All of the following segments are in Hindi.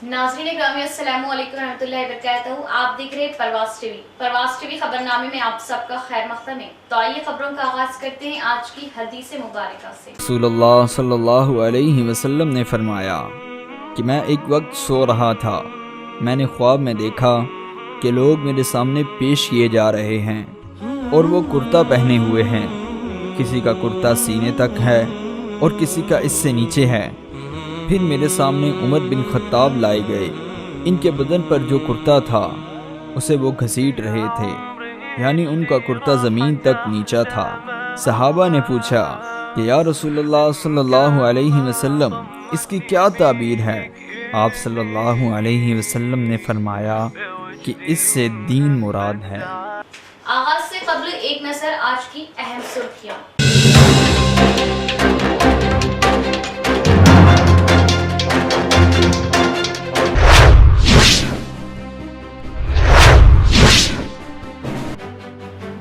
नाज़रीन ग्रामी अस्सलामु अलैकुम रहमतुल्लाहि व बरकातहू। आप देख रहे हैं परवास टीवी खबरनामे में आप सबका खैर मक़दम है। तो आइए खबरों का आगाज करते हैं आज की हदीस मुबारका से। रसूलुल्लाह सल्लल्लाहु अलैहि वसल्लम ने फरमाया कि मैं एक वक्त सो रहा था, मैंने ख्वाब में देखा कि लोग मेरे सामने पेश किए जा रहे हैं और वो कुर्ता पहने हुए हैं। किसी का कुर्ता सीने तक है और किसी का इससे नीचे है। फिर मेरे सामने उमर बिन खत्ताब लाए गए। इनके बदन पर जो कुर्ता था उसे वो घसीट रहे थे, यानी उनका कुर्ता ज़मीन तक नीचा था। सहाबा ने पूछा कि या रसूलल्लाह सल्लल्लाहु अलैहि वसल्लम, इसकी क्या ताबीर है? आप सल्लल्लाहु अलैहि वसल्लम ने फरमाया कि इससे दीन मुराद है। आगाज से कबल एक नजर आज की अहम सुर्खियां।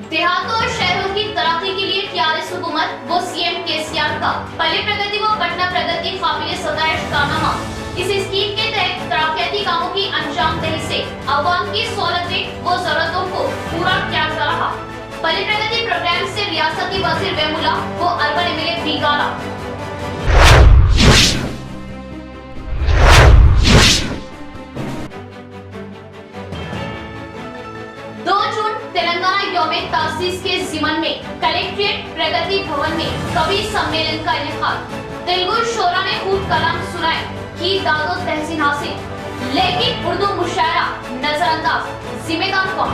देहातों और शहरों की तरक्की के लिए टीआरएस हुकूमत व सीएम केसीआर का पल्ले प्रगति व पटना प्रगति काबिल सताइश कारनामा। इस स्कीम के तहत तरक्याती कामों की अंजामदही से अवाम की सहूलतें व जरूरतों को पूरा किया जा रहा। पल्ले प्रगति प्रोग्राम से रियासती वजीर वेमुला व अर्बन एमएलए बिगाड़ा। 2 जून तेलंगाना यौमे तासीस के ज़िमन में कलेक्ट्रेट प्रगति भवन में कवि सम्मेलन का इनेकाद। तेलुगु शोरा ने खूब कलाम सुनाए, की दादो तहसीन हासिल, लेकिन उर्दू मुशायरा नजरअंदाज। जिम्मेदार कौन?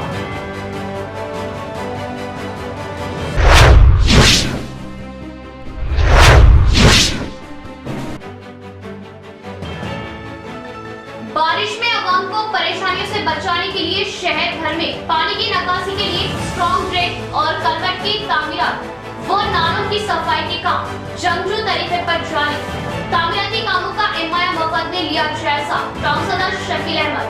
बारिश में आवाम को परेशानियों से बचाने के लिए शहर भर में पानी की निकासी के लिए स्ट्रॉन्ग ड्रेन और कलवर्ट की तामीरात व नालों की सफाई के काम जंगजू तरीके पर जारी। तामीराती कामों का एमआईएम वफद ने लिया जायजा। काउंसलर शकील अहमद।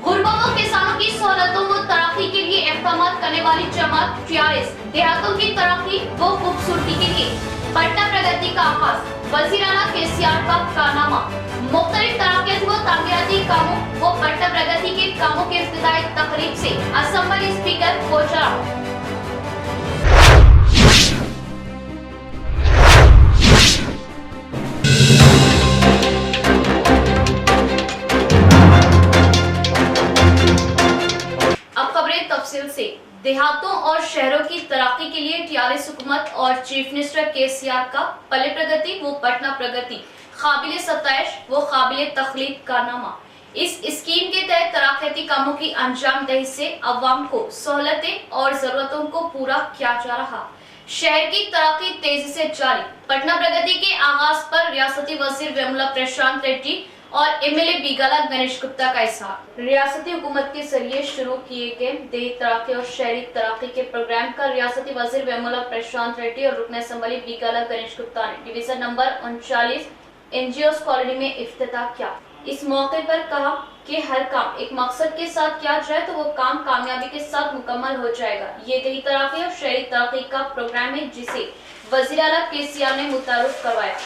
गुरबा व किसानों की सहूलतों व तरक्की के लिए इक़दाम करने वाली जमात टीआरएस देहातों की तरक्की व खूबसूरती के लिए पटना प्रगति का आगाज। वज़ीर आला केसीआर का कारनामा। मुख्तलिफ तरक्याती व तामीराती कामों व पटना प्रगति के कामों के इफ्तिताही तकरीब से असेंबली स्पीकर गुजरात। अब खबरें तफसील से। देहातों और शहरों की तरक्की के लिए टीआरएस हुकूमत और चीफ मिनिस्टर केसीआर का पल्ले प्रगति व पटना प्रगति काबिल सताइश व काबिल तख्लीक कारनामा। इस स्कीम के तहत तरक्याती कामों की अंजामदही से अवाम को सहूलतें और जरूरतों को पूरा किया जा रहा। शहर की तरक्की तेजी से जारी। पटना प्रगति के आगाज पर रियासती वजीर वेमुला प्रशांत रेड्डी और एमएलए बिगाला गणेश गुप्ता का इजहार। रियासती हुकूमत के जरिए शुरू किए गए देही तरक्की और शहरी तरक्की के प्रोग्राम का रियासती वजीर वेमुला प्रशांत रेड्डी और रुकन असेंबली बिगाला गणेश गुप्ता ने डिवीजन नंबर 39 एनजीओस कॉलोनी में इफ्तिताह किया। इस मौके पर कहा कि हर काम एक मकसद के साथ किया जाए तो वो काम कामयाबी के साथ मुकम्मल हो जाएगा। ये देही तरक्की और शहरी तरक्की का प्रोग्राम है जिसे वजीर आला केसीआर ने मुतारुफ करवाया।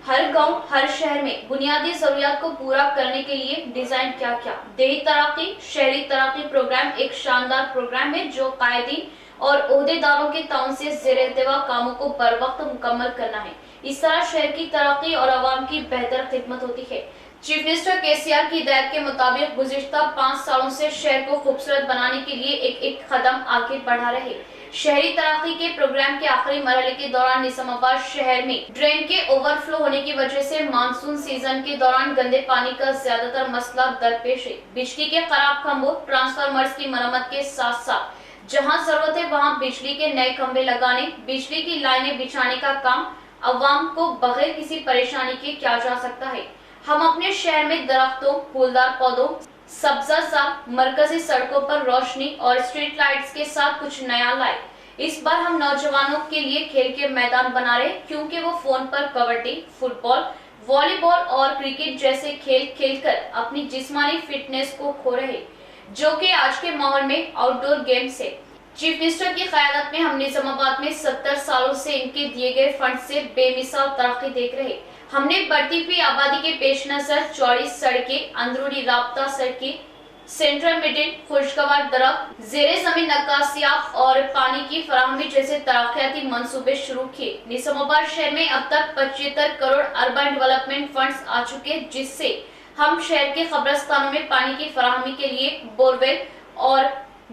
हर गांव, हर शहर में बुनियादी जरूरियात को पूरा करने के लिए डिजाइन किया गया देही तरक्की शहरी तरक्की प्रोग्राम एक शानदार प्रोग्राम है जो कायदीन और ओहदेदारों के ताउन से ज़ेर-ए-इंतवा कामों को बर वक्त मुकम्मल करना है। इस तरह शहर की तरक्की और आवाम की बेहतर खिदमत होती है। चीफ मिनिस्टर केसीआर की हिदायत के मुताबिक गुज़िश्ता 5 सालों से शहर को खूबसूरत बनाने के लिए एक कदम आगे बढ़ा रहे। शहरी तरक्की के प्रोग्राम के आखिरी मरहले के दौरान निजामाबाद शहर में ड्रेन के ओवरफ्लो होने की वजह से मानसून सीजन के दौरान गंदे पानी का ज्यादातर मसला दरपेश है। बिजली के खराब खंभों, ट्रांसफार्मर्स की मरम्मत के साथ साथ जहां जरूरत है वहां बिजली के नए खंभे लगाने, बिजली की लाइनें बिछाने का काम अवाम को बगैर किसी परेशानी के किया जा सकता है। हम अपने शहर में दरख्तों, फूलदार पौधों, सब्जा मरकजी सड़कों पर रोशनी और स्ट्रीट लाइट्स के साथ कुछ नया लाए। इस बार हम नौजवानों के लिए खेल के मैदान बना रहे क्योंकि वो फोन पर कबड्डी, फुटबॉल, वॉलीबॉल और क्रिकेट जैसे खेल खेलकर अपनी जिस्मानी फिटनेस को खो रहे, जो कि आज के माहौल में आउटडोर गेम्स है। चीफ मिनिस्टर की क़यादत में हम निजामाबाद में 70 सालों से इनके दिए गए फंड से बेमिसाल तरक्की देख रहे। हमने बढ़ती हुई आबादी के पेश नजर चौड़ी सड़कें, अंदरूनी राब्ता सड़कें, सेंट्रल मिडिल, खुशगवार दरख्त, जेरे जमीन नक्काशियात और पानी की फराहमी जैसे तरक्याती मंसूबे शुरू किए। निजामाबाद शहर में अब तक 75 करोड़ अर्बन डेवलपमेंट फंड्स आ चुके, जिससे हम शहर के कब्रिस्तानों में पानी की फराहमी के लिए बोरवेल और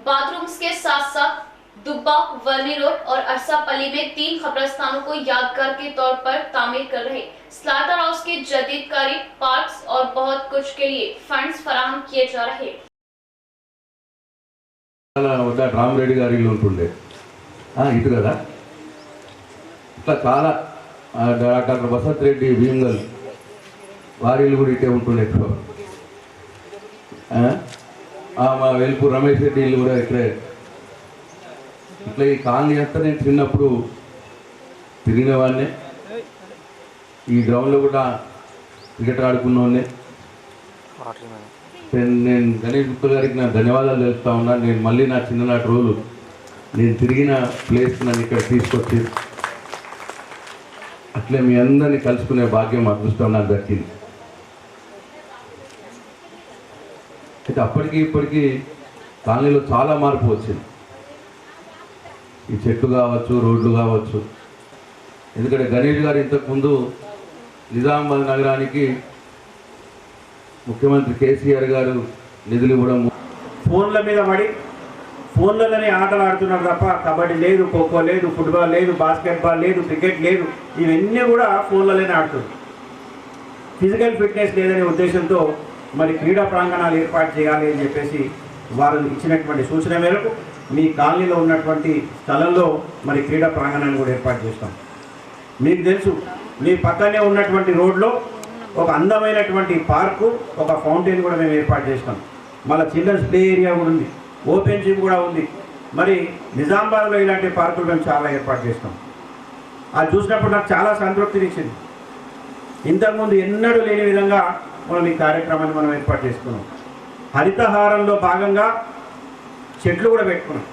बाथरूम्स के साथ साथ दुब्बा, वर्ली रोड और अरसापल्ली में 3 कब्रिस्तानों को यादगार के तौर पर तामीर कर रहे। स्लाटर हाउस के जदीदकारी, पार्क्स और बहुत कुछ के लिए फंड्स फराहम किए जा रहे। రామరెడ్డి గారి ఇల్లు ఉంటుండే ఇటు కదా ఇట్లా చాలా డాక్టర్ వసంత్ రెడ్డి భీమ్గల్ వారి ఇల్లు కూడా ఇటే ఉంటుండే ఎక్కువ మా వెలుపు రమేష్ రెడ్డి ఇల్లు కూడా ఇక్కడే. ఇట్లా ఈ కాలనీ అంతా నేను చిన్నప్పుడు తిరిగిన వాడినే. ఈ గ్రౌండ్లో కూడా క్రికెట్ ఆడుకున్నవాడినే. నేను గణేష్ గుప్తా గారికి నా ధన్యవాదాలు తెలుపుతా ఉన్నాను. నేను మళ్ళీ నా చిన్ననాటి రోజులు నేను తిరిగిన ప్లేస్ నన్ను ఇక్కడ తీసుకొచ్చి అట్లే మీ అందరినీ కలుసుకునే భాగ్యం అదృష్టం నాకు దక్కింది. అయితే అప్పటికి ఇప్పటికీ కాలనీలో చాలా మార్పు వచ్చింది. ఈ చెట్లు కావచ్చు, రోడ్లు కావచ్చు. ఎందుకంటే గణేష్ గారు ఇంతకుముందు నిజామాబాద్ నగరానికి ముఖ్యమంత్రి కేసీఆర్ గారు నిధులు ఇవ్వడం. ఫోన్ల మీద పడి ఫోన్లలోనే ఆటలు ఆడుతున్నారు తప్ప కబడ్డీ లేదు, ఖోఖో లేదు, ఫుట్బాల్ లేదు, బాస్కెట్బాల్ లేదు, క్రికెట్ లేదు. ఇవన్నీ కూడా ఫోన్లలోనే ఆడుతుంది. ఫిజికల్ ఫిట్నెస్ లేదనే ఉద్దేశంతో మరి క్రీడా ప్రాంగణాలు ఏర్పాటు చేయాలి అని చెప్పేసి వారు ఇచ్చినటువంటి సూచన మేరకు మీ కాలనీలో ఉన్నటువంటి స్థలంలో మరి క్రీడా ప్రాంగణాన్ని కూడా ఏర్పాటు చేస్తాం. మీకు తెలుసు, మీ పక్కనే ఉన్నటువంటి రోడ్లో ఒక అందమైనటువంటి పార్కు, ఒక ఫౌంటైన్ కూడా మేము ఏర్పాటు చేస్తాం. మళ్ళీ చిల్డ్రన్స్ ప్లే ఏరియా కూడా ఉంది, ఓపెన్ జిమ్ కూడా ఉంది. మరి నిజామాబాద్లో ఇలాంటి పార్కులు మేము చాలా ఏర్పాటు చేస్తాం. అది చూసినప్పుడు నాకు చాలా సంతృప్తినిచ్చింది. ఇంతకుముందు ఎన్నడూ లేని విధంగా మనం ఈ కార్యక్రమాన్ని మనం ఏర్పాటు చేసుకున్నాం. హరితహారంలో భాగంగా చెట్లు కూడా పెట్టుకున్నాం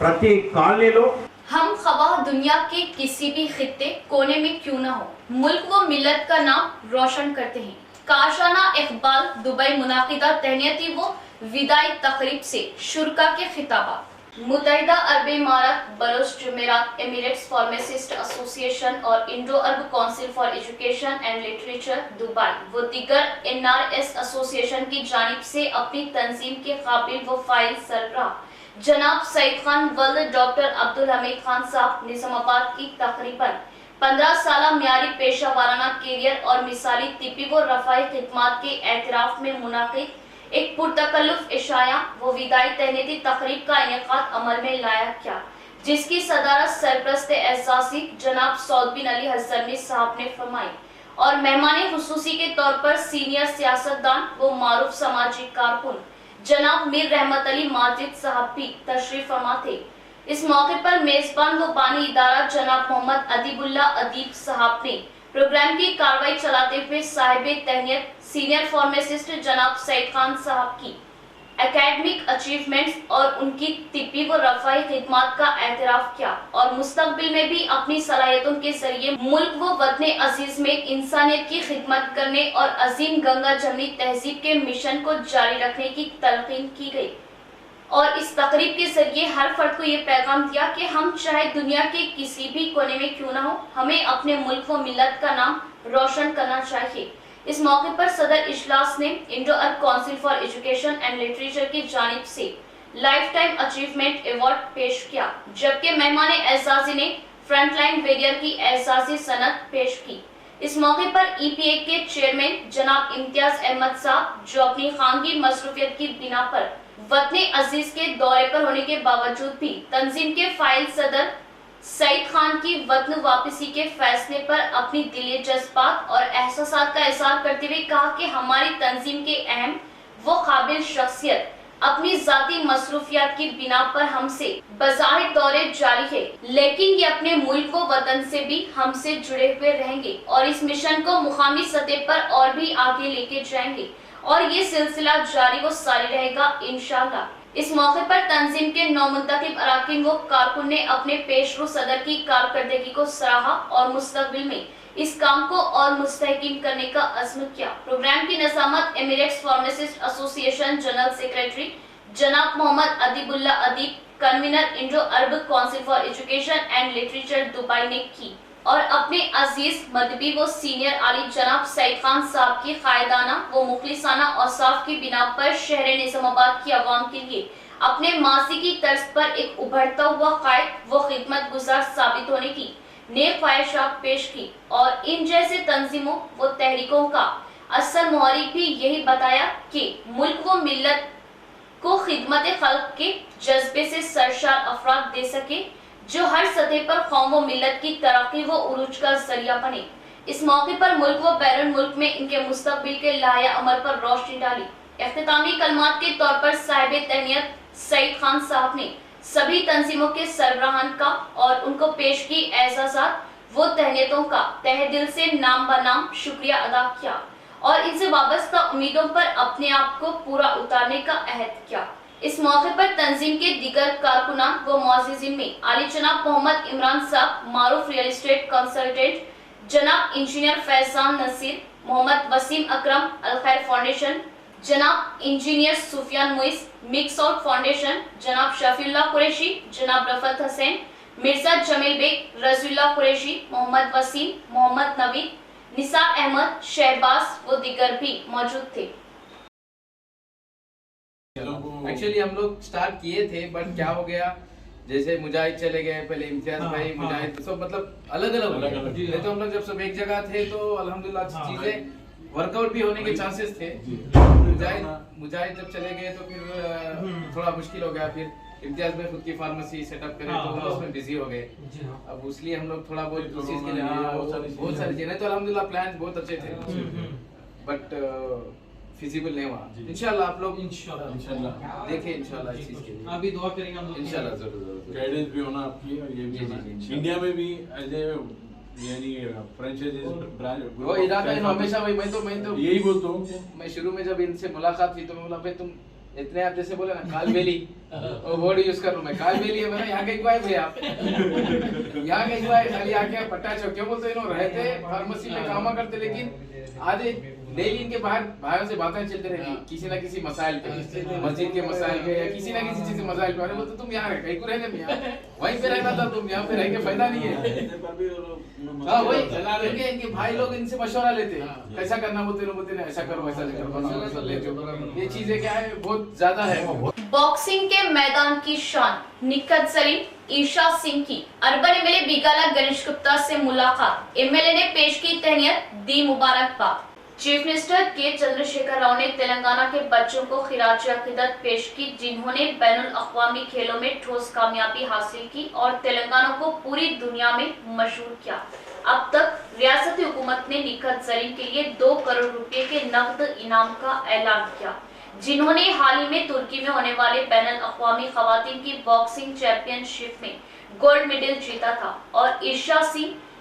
ప్రతి కాలనీలో. हम खवाह दुनिया के किसी भी खित्ते कोने में क्यों ना हो, मुल्क व मिल्लत का नाम रोशन करते हैं। काशाना इकबाल दुबई मुनाकिदा तहनीती व विदाई तकरीब से शुरका के खिताबात। मुत्तहिदा अरब इमारात, बलोच जुमेरात, एमिरेट्स फार्मासिस्ट एसोसिएशन और Indo Arab council for education and literature Dubai व दीगर NRS एसोसिएशन की जानिब से अपनी तंजीम के काबिल व फाइल सरबराह जनाब सईद खान वल्द डॉक्टर अब्दुल हमीद खान साहब निजामाबाद की तकरीबन 15 साल म्यारी पेशा वाराना कैरियर और मिसाली तिब्बी व रफ़ाई खिदमात के एतराफ में मुनाकिद एक पुरतकल्लुफ इशाया व विदाई तहनीती तकरीब का इनेकाद अमल में लाया गया, जिसकी सदारत सरप्रस्त एहसासी जनाब सौद बिन अली हज़रमी साहब ने फरमाई और मेहमान खुसूसी के तौर पर सीनियर सियासतदान व मारूफ समाजी कारकुन जनाब मीर रहमत अली माजिद साहब भी तशरीफ फरमा थे। इस मौके पर मेजबान व बानी इदारा जनाब मोहम्मद अदीबुल्ला अदीब साहब ने प्रोग्राम की कार्रवाई चलाते हुए साहिब तहनीत सीनियर फार्मासिस्ट जनाब सईद खान साहब की एकेडमिक अचीवमेंट्स और उनकी तिब्बी व रफ़ाई खिदमात का एतराफ़ किया और मुस्तकबिल में भी अपनी सलाहियतों के जरिए मुल्क व वतन अजीज में इंसानियत की खिदमत करने और अजीम गंगा जमनी तहजीब के मिशन को जारी रखने की तलकीन की गई। और इस तकरीब के जरिए हर फर्द को ये पैगाम दिया कि हम चाहे दुनिया के किसी भी कोने में क्यों ना हो, हमें अपने मुल्क व मिल्लत का नाम रोशन करना चाहिए। इस मौके पर सदर इजलास ने Indo Arab council for education and literature की जानिब से लाइफ टाइम अचीवमेंट अवार्ड पेश किया, जबकि मेहमान एजाजी ने फ्रंटलाइन वेरियर की एजाजी सनद पेश की। इस मौके पर EPA के चेयरमैन जनाब इम्तियाज अहमद साहब, जो अपनी खानगी मसरूफियत की बिना पर वतन अजीज के दौरे पर होने के बावजूद भी तंजीम के फाइल सदर सईद खान की वतन वापसी के फैसले पर अपनी दिली जज्बात और एहसासात का इज़हार करते हुए कहा कि हमारी तंजीम के अहम व काबिल शख्सियत अपनी जाती मसरूफियात की बिना पर हमसे बज़ाहिर दौरे जारी है, लेकिन ये अपने मुल्क व वतन से भी हमसे जुड़े हुए रहेंगे और इस मिशन को मुकामी सतह पर और भी आगे लेके जाएंगे और ये सिलसिला जारी व सारी रहेगा इंशाअल्लाह। इस मौके पर तंजीम के 9 मुंतखब अराकीन व कारकुन ने अपने पेशरू सदर की कारकर्दगी को सराहा और मुस्तकबिल में इस काम को और मुस्तहकीम करने का अज़्म किया। प्रोग्राम की नज़ामत Emirates pharmacist association general secretary जनाब Mohammad Adeebullah Adeeb, convener Indo Arab council for education and literature Dubai ने की और अपने अजीज मदबी व सीनियर आली जनाब सईद खान साहब की कायदाना व मुखलिसाना औसाफ की बिना पर शहर निजामाबाद की आवाम के लिए अपने माजी की तर्ज पर एक उभरता हुआ कायद व खिदमत गुजार साबित होने की नेक ख्वाहिशात पेश की और इन जैसे तंजीमों व तहरीकों का असल मुहर्रिक भी यही बताया कि मुल्क व मिल्लत को खिदमत खल्क के जज्बे से सरशार अफराद दे सके जो हर सतह पर कौम व मिल्लत की तरक्की व उरूज का जरिया बने। इस मौके पर मुल्क व बैरून मुल्क में इनके मुस्तकबिल के लाया अमल पर रोशनी डाली। इख्तितामी कलमात के तौर पर साहिब तहनीयत सईद खान साहब ने सभी तंजीमों के सरबराहान का और उनको पेश की एजाज़ात व तहनीयतों का तहे दिल से नाम बनाम शुक्रिया अदा किया और इनसे वाबस्ता उम्मीदों पर अपने आप को पूरा उतारने का अहद किया। इस मौके पर तंजीम के दीगर कारकुनान व मुअज़्ज़िज़ीन में आली जनाब मोहम्मद इमरान साहब, मारूफ रियल एस्टेट कंसल्टेंट, जनाब इंजीनियर फैजान नसीर, मोहम्मद वसीम अकरम, अल खैर फाउंडेशन, जनाब engineer Sufiyan Muiz, mix out foundation, जनाब शफीउल्लाह कुरैशी, जनाब रफत हसैन, मिर्जा जमील बेग, रज़ीउल्लाह कुरैशी, मोहम्मद वसीम, मोहम्मद नवीद, निसार अहमद, शहबाज व दीगर भी मौजूद थे। एक्चुअली हम लोग स्टार्ट किए थे बट क्या हो गया, जैसे मुजाहिद चले गए, पहले इम्तियाज भाई मुजाहिद सब मतलब अलग अलग नहीं तो हम लोग जब सब एक जगह थे तो अल्हम्दुलिल्लाह चीजें वर्कआउट भी होने के चांसेस थे। मुजाहिद जब चले गए तो फिर थोड़ा मुश्किल हो गया। फिर इम्तियाज में खुद की फार्मेसी सेटअप करे तो हम उसमें बिजी हो गए। अब उसलिए हम लोग थोड़ा बहुत उस चीज के लिए बहुत सारी चीजें तो अल्हम्दुलिल्लाह प्लान बहुत अच्छे थे बट फिजिबल नहीं हुआ। इंशाल्लाह आप लोग इंशाल्लाह देखें इंशाल्लाह इस चीज के लिए अभी दुआ करेंगे हम लोग इंशाल्लाह जरूर गाइडेंस भी होना आपकी और ये भी होना। इंडिया में भी एज ए यानी फ्रेंचाइजीज ब्रांच वो इरादा है हमेशा भाई। मैं तो यही बोलता हूँ। मैं शुरू में जब इनसे मुलाकात हुई तो मैं बोला भाई तुम इतने आप जैसे बोले ना कालबेली वो वर्ड यूज कर रहा हूं मैं, कालबेली है। मैंने यहाँ कहीं को आए भाई आप यहाँ कहीं को आए खाली आके पट्टा चौक क्यों बोलते हैं रहते फार्मेसी में काम करते लेकिन आधे डेली इनके बाहर भाइयों से बातें चलते रहती किसी ना किसी मसाइल पे, मस्जिद के मसाइल पे या किसी ना किसी चीज के मसाइल पे। अरे बोलते तुम यहाँ कहीं को रहने में वहीं पे रहना था, तुम यहाँ पे रह के फायदा नहीं है। हाँ वही इनके भाई लोग इनसे मशवरा लेते हैं कैसा करना, बोलते ना ऐसा करो वैसा करो। ये चीजें क्या है बहुत ज्यादा है। बॉक्सिंग के मैदान की शान निखत सलीम, ईशा सिंह की अर्बन एमएलए बिगाला गणेश गुप्ता से मुलाकात। एमएलए ने पेश की तहनीयत, दी मुबारकबाद। चीफ मिनिस्टर के चंद्रशेखर राव ने तेलंगाना के बच्चों को खिराज अकीदत पेश की जिन्होंने बैनुल अक़वामी खेलों में ठोस कामयाबी हासिल की और तेलंगाना को पूरी दुनिया में मशहूर किया। अब तक रियासती हुकूमत ने निखत सलीम के लिए 2 करोड़ रुपए के नकद इनाम का ऐलान किया, जिन्होंने हाल ही में तुर्की में होने वाले बैनुल अक़वामी ख़वातीन की बॉक्सिंग चैंपियनशिप में गोल्ड मेडल जीता था। और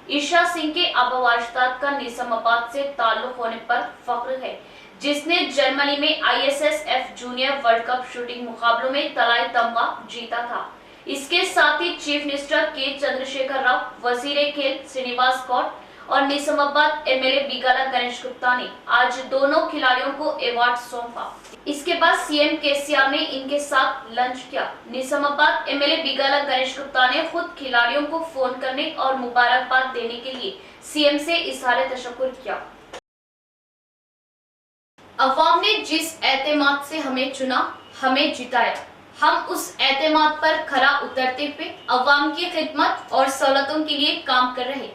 ईशा सिंह के आबावाजदाद का निजामाबाद से ताल्लुक होने पर फख्र है, जिसने जर्मनी में ISSF junior world cup shooting मुकाबलों में तलाई तमगा जीता था। इसके साथ ही चीफ मिनिस्टर के चंद्रशेखर राव, वजीर खेल श्रीनिवास गौड़ और निजामाबाद एमएलए बिगाला गणेश गुप्ता ने आज दोनों खिलाड़ियों को अवार्ड सौंपा। इसके बाद सीएम केसीआर ने इनके साथ लंच किया। निजामाबाद एमएलए बिगाला गणेश गुप्ता ने खुद खिलाड़ियों को फोन करने और मुबारकबाद देने के लिए सीएम से इज़हार तशक्कुर किया। अवाम ने जिस एतमाद से हमें चुना, हमें जिताया, हम उस एतमाद पर खरा उतरते हुए अवाम की खिदमत और सहूलतों के लिए काम कर रहे।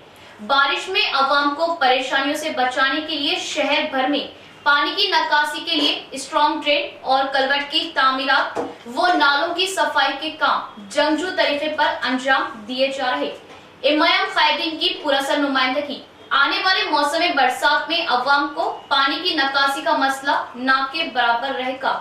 बारिश में अवाम को परेशानियों से बचाने के लिए शहर भर में पानी की निकासी के लिए स्ट्रॉन्ग ड्रेन और कलवर्ट की तामीरात व नालों की सफाई के काम जंगजू तरीके पर अंजाम दिए जा रहे। एमआईएम कायदीन की पुरअसर नुमाइंदगी। आने वाले मौसम बरसात में अवाम को पानी की निकासी का मसला ना के बराबर रहेगा।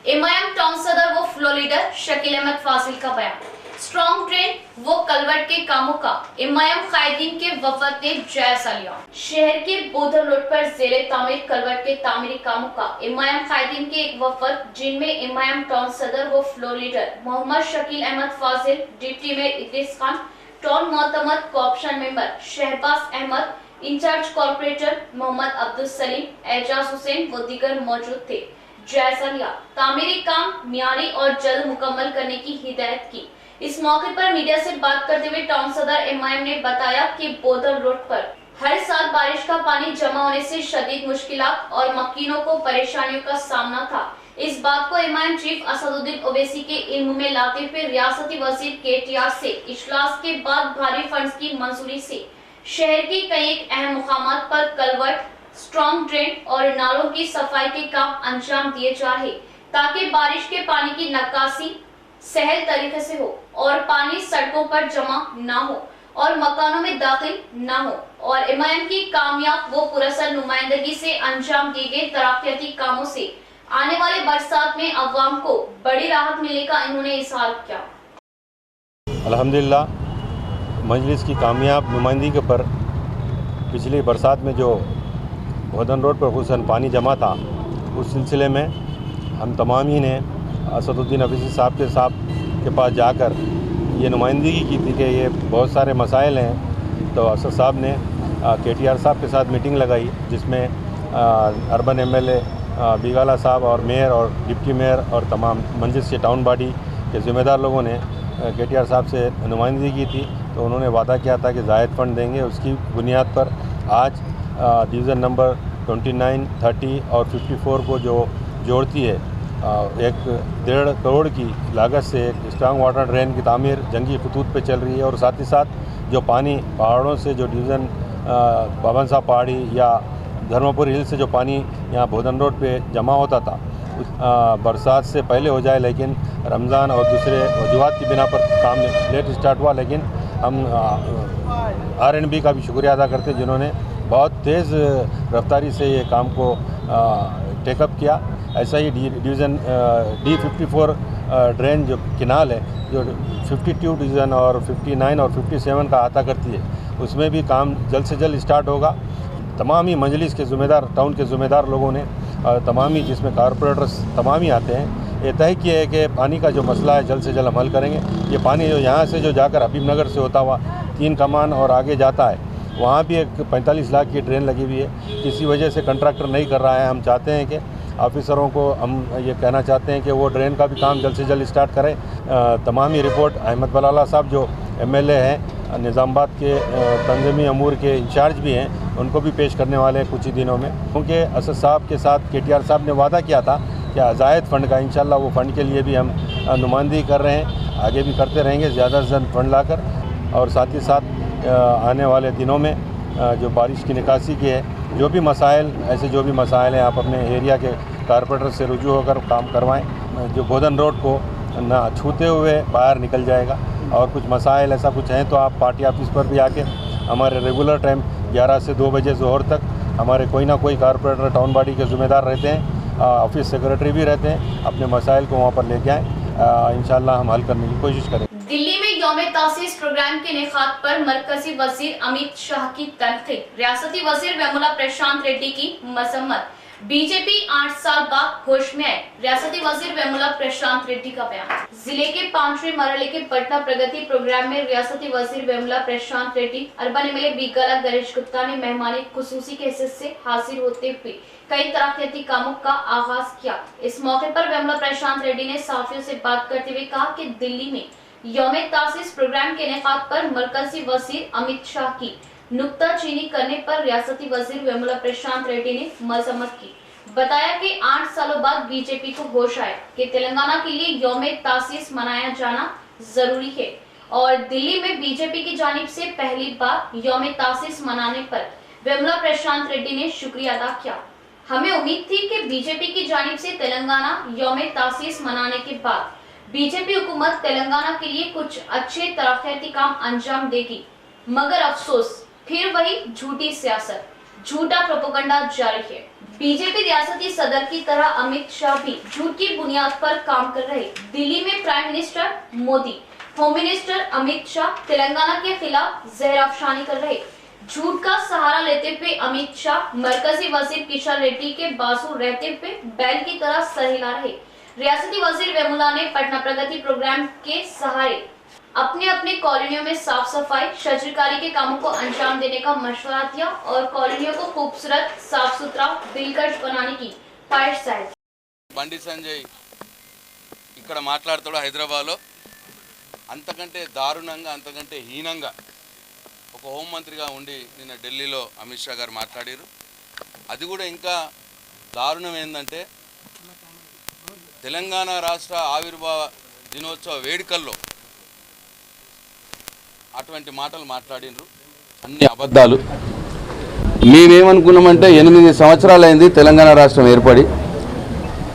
एमआईएम टाउन सदर व फ्लोर लीडर शकील अहमद फाजिल का बयान। स्ट्रॉन्ग ड्रेन व कलवर्ट के कामों का एमआईएम कायदीन के वफद ने जायजा लिया। शहर के बोधन रोड पर ज़ेरे तामीर कलवर्ट के तामीरी कामों का एमआईएम कायदीन के एक वफद, जिनमें एमआईएम टाउन सदर व floor leader Mohammed Shakeel Ahmed Fazil, deputy mayor Idris Khan, town मोहतमद cooption member Shahbaz Ahmed, incharge corporator Mohammed Abdul Saleem, Ejaz Hussain व दीगर मौजूद थे। जायजा लिया, तामीरी काम मियारी और जल्द मुकम्मल करने की हिदायत की। इस मौके पर मीडिया से बात करते हुए टाउन सदर एमआईएम ने बताया कि बोधन रोड पर हर साल बारिश का पानी जमा होने से शदीद मुश्किलात और मकीनों को परेशानियों का सामना था। इस बात को एमआईएम चीफ असदुद्दीन ओवैसी के इल्म में लाते हुए रियासती वजीर केटीआर से इजलास के बाद भारी फंड्स की मंजूरी से शहर के कई एक अहम मुकामात पर कलवर्ट, स्ट्रॉन्ग ड्रेन और नालों की सफाई के काम अंजाम दिए जा रहे, ताकि बारिश के पानी की निकासी सहल तरीके से हो और पानी सड़कों पर जमा ना हो और मकानों में दाखिल ना हो। और एमआईएम की कामयाब व पुरअसर नुमाइंदगी से अंजाम दिए गए तरक्याती कामों से आने वाले बरसात में अवाम को बड़ी राहत मिलने का इन्होंने इजहार किया। अल्हम्दुलिल्लाह, मजलिस की कामयाब नुमाइंदगी पर पिछली बरसात में जो बोधन रोड पर खुसूसन पानी जमा था, उस सिलसिले में हम तमाम ही ने असदुद्दीन ओवैसी साहब के पास जाकर ये नुमाइंदगी की थी कि ये बहुत सारे मसाइल हैं। तो असद साहब ने केटीआर साहब के साथ मीटिंग लगाई, जिसमें अर्बन एमएलए बिगाला साहब और मेयर और डिप्टी मेयर और तमाम मजलिस के टाउन बॉडी के ज़िम्मेदार लोगों ने केटीआर साहब से नुमाइंदगी की थी। तो उन्होंने वादा किया था कि ज़ायद फ़ंड देंगे। उसकी बुनियाद पर आज डिवीज़न नंबर 29, 30 और 54 को जो जोड़ती है, 1.5 करोड़ की लागत से एक स्ट्रॉन्ग वाटर ड्रेन की तामीर जंगी खतूत पे चल रही है। और साथ ही साथ जो पानी पहाड़ों से जो डिवीज़न बाबन साहब पहाड़ी या धर्मपुर हिल से जो पानी यहाँ बोधन रोड पे जमा होता था, बरसात से पहले हो जाए, लेकिन रमज़ान और दूसरे वजूहात की बिना पर काम लेट स्टार्ट हुआ। लेकिन हम R&B का भी शुक्रिया अदा करते हैं, जिन्होंने बहुत तेज़ रफ्तारी से ये काम को टेकअप किया। ऐसा ही डिवीज़न D54 ड्रेन जो किनाल है, जो 52 डिवीज़न और 59 और 57 का अहाता करती है, उसमें भी काम जल्द से जल्द स्टार्ट होगा। तमाम ही मजलिस के ज़िम्मेदार, टाउन के ज़िम्मेदार लोगों ने, तमाम ही जिसमें कारपोरेटर्स तमाम ही आते हैं, ये तय किया है कि पानी का जो मसला है जल्द से जल्द हल करेंगे। ये पानी जो यहाँ से जो जाकर हबीब नगर से होता हुआ 3 कमान और आगे जाता है, वहाँ भी एक 45 लाख की ड्रेन लगी हुई है। किसी वजह से कंट्रैक्टर नहीं कर रहा है। हम चाहते हैं कि ऑफिसरों को हम ये कहना चाहते हैं कि वो ड्रेन का भी काम जल्द से जल्द स्टार्ट करें। तमाम ही रिपोर्ट अहमद बलाला साहब जो एमएलए हैं, निज़ामाबाद के तंज़ीमी अमूर के इंचार्ज भी हैं, उनको भी पेश करने वाले हैं कुछ ही दिनों में। क्योंकि असद साहब के साथ केटीआर साहब ने वादा किया था कि ज़ायद फ़ंड का, इंशाल्लाह वो फ़ंड के लिए भी हम नुमाइंदगी कर रहे हैं, आगे भी करते रहेंगे ज़्यादा से ज़्यादा फ़ंड लाकर। और साथ ही साथ आने वाले दिनों में जो बारिश की निकासी की है, जो भी मसाइल, ऐसे जो भी मसाइल हैं, आप अपने एरिया के कारपोरेटर से रुजू होकर काम करवाएं। जो बोधन रोड को ना छूते हुए बाहर निकल जाएगा। और कुछ मसाइल ऐसा कुछ हैं तो आप पार्टी ऑफिस पर भी आके, हमारे रेगुलर टाइम 11 से 2 बजे ज़ोहर तक हमारे कोई ना कोई कारपोरेटर टाउन बॉडी के ज़िम्मेदार रहते हैं, ऑफिस सेक्रेटरी भी रहते हैं, अपने मसाइल को वहाँ पर लेके आएँ। इंशाल्लाह हम हल करने की कोशिश करें। दिल्ली में यौम तासीस प्रोग्राम के इनेकाद पर मरकजी वजीर अमित शाह की तनकीद, रियासती वजीर वेमुला प्रशांत रेड्डी की मजम्मत। बीजेपी 8 साल बाद होश में आए, रियासती वजीर वेमुला प्रशांत रेड्डी का बयान। जिले के 5वें मरहले के पटना प्रगति प्रोग्राम में रियासती वजीर वेमुला प्रशांत रेड्डी, अर्बन एमएलए बिगाला गणेश गुप्ता ने मेहमानी खुसूसी के हिस्से से हाजिर होते हुए कई तरक्याती कामों का आगाज किया। इस मौके पर वेमुला प्रशांत रेड्डी ने साफियों से बात करते हुए कहा कि दिल्ली में यौम तासीस प्रोग्राम के इनेकाद पर मरकजी वजीर अमित शाह की नुक्ताचीनी करने पर रियासती वजीर वेमुला प्रशांत रेड्डी ने मजम्मत की। बताया कि 8 सालों बाद बीजेपी को होश आया कि तेलंगाना के लिए यौम तासीस मनाया जाना जरूरी है और दिल्ली में बीजेपी की जानिब से पहली बार यौम तासीस मनाने पर वेमुला प्रशांत रेड्डी ने शुक्रिया अदा किया। हमें उम्मीद थी कि बीजेपी की जानिब से तेलंगाना यौम तासीस मनाने के बाद बीजेपी हुकूमत तेलंगाना के लिए कुछ अच्छे तरक्याती काम अंजाम देगी, मगर अफसोस फिर वही झूठी सियासत, झूठा प्रोपेगेंडा जारी है। बीजेपी रियासती सदर की तरह अमित शाह भी झूठ की बुनियाद पर काम कर रहे। दिल्ली में prime minister Modi home minister Amit Shah Telangana के खिलाफ जहर अफशानी कर रहे। झूठ का सहारा लेते हुए अमित शाह मरकजी वजीर किशन रेड्डी के बाजू रहते हुए बैल की तरह सर हिला रहे। रियासती वजीर वेमुला ने पटना प्रगति प्रोग्राम के सहारे अपने अपने कॉलोनियों में साफ सफाई शजरकारी के कामों को अंजाम देने का मशवरा दिया और कॉलोनियों को खूबसूरत साफ सुथरा दिलकश बनाने की ख्वाहिश जाहिर। బండి సంజయ్ ఇక్కడ మాట్లాడుతాడు హైదరాబాద్లో అంతకంటే దారుణంగా అంతకంటే హీనంగా ఒక హోంమంత్రిగా ఉండి నిన్న ఢిల్లీలో అమిత్ షా గారు మాట్లాడారు. అది కూడా ఇంకా దారుణం ఏంటంటే తెలంగాణ రాష్ట్ర ఆవిర్భావ దినోత్సవ వేడుకల్లో అటువంటి మాటలు మాట్లాడినరు. అన్ని అబద్ధాలు. మేమేమనుకున్నామంటే 8 సంవత్సరాలైంది తెలంగాణ రాష్ట్రం ఏర్పడి.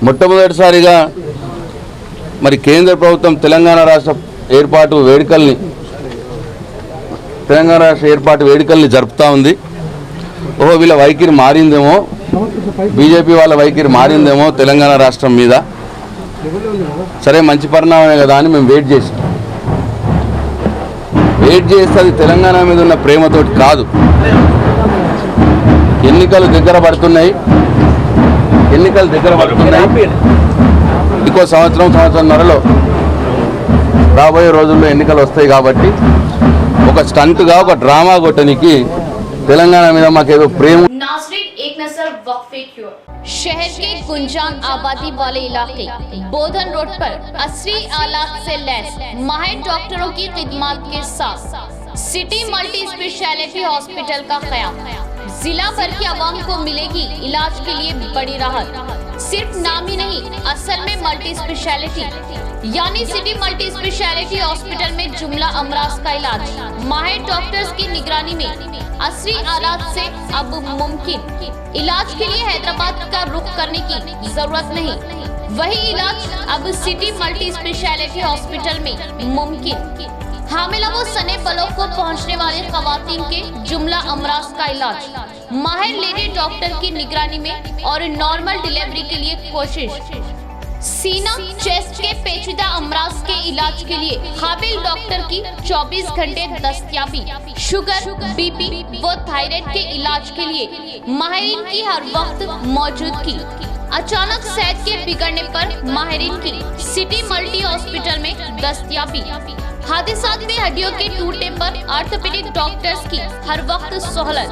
మొట్టమొదటిసారిగా మరి కేంద్ర ప్రభుత్వం తెలంగాణ రాష్ట్ర ఏర్పాటు వేడుకల్ని జరుపుతూ ఉంది. ఓహో వీళ్ళ వైఖరి మారిందేమో, బీజేపీ వాళ్ళ వైఖరి మారిందేమో తెలంగాణ రాష్ట్రం మీద. సరే మంచి పరిణామమే కదా అని మేము వెయిట్ చేస్తే అది తెలంగాణ మీద ఉన్న ప్రేమతోటి కాదు. ఎన్నికలు దగ్గర పడుతున్నాయి. ఇంకో సంవత్సరంన్నరలో రాబోయే రోజుల్లో ఎన్నికలు వస్తాయి కాబట్టి ఒక స్టంట్గా ఒక డ్రామా కొట్టడానికి తెలంగాణ మీద మాకేదో ప్రేమ. नाज़रीन एक नजर वक्फे की ओर। शहर के गुंजान आबादी वाले इलाके बोधन रोड पर असली आलात से लैस माहिर डॉक्टरों की खिदमत के साथ सिटी मल्टी स्पेशलिटी हॉस्पिटल का क़याम। जिला भर की आवाम को मिलेगी इलाज के लिए बड़ी राहत। सिर्फ नाम ही नहीं, असल में मल्टी स्पेशलिटी यानी सिटी मल्टी स्पेशलिटी हॉस्पिटल में जुमला अमराज का इलाज माहिर डॉक्टर्स की निगरानी में असली आलात से अब मुमकिन। इलाज के लिए हैदराबाद का रुख करने की जरूरत नहीं, वही इलाज अब सिटी मल्टी स्पेशलिटी हॉस्पिटल में मुमकिन। हामिला व सने बलों को पहुंचने वाली खवातीन के जुमला अमराज का इलाज माहिर लेडी डॉक्टर की निगरानी में और नॉर्मल डिलीवरी के लिए कोशिश। सीना चेस्ट के पेचीदा अमराज के इलाज के लिए काबिल डॉक्टर की 24 घंटे दस्तयाबी। शुगर, बीपी व थायराइड के इलाज के लिए माहिरीन की हर वक्त मौजूदगी। अचानक सेहत के बिगड़ने पर माहिरीन की सिटी मल्टी हॉस्पिटल में दस्तयाबी। हादसात में हड्डियों के टूटने पर ऑर्थोपेडिक डॉक्टर्स की हर वक्त सहूलत।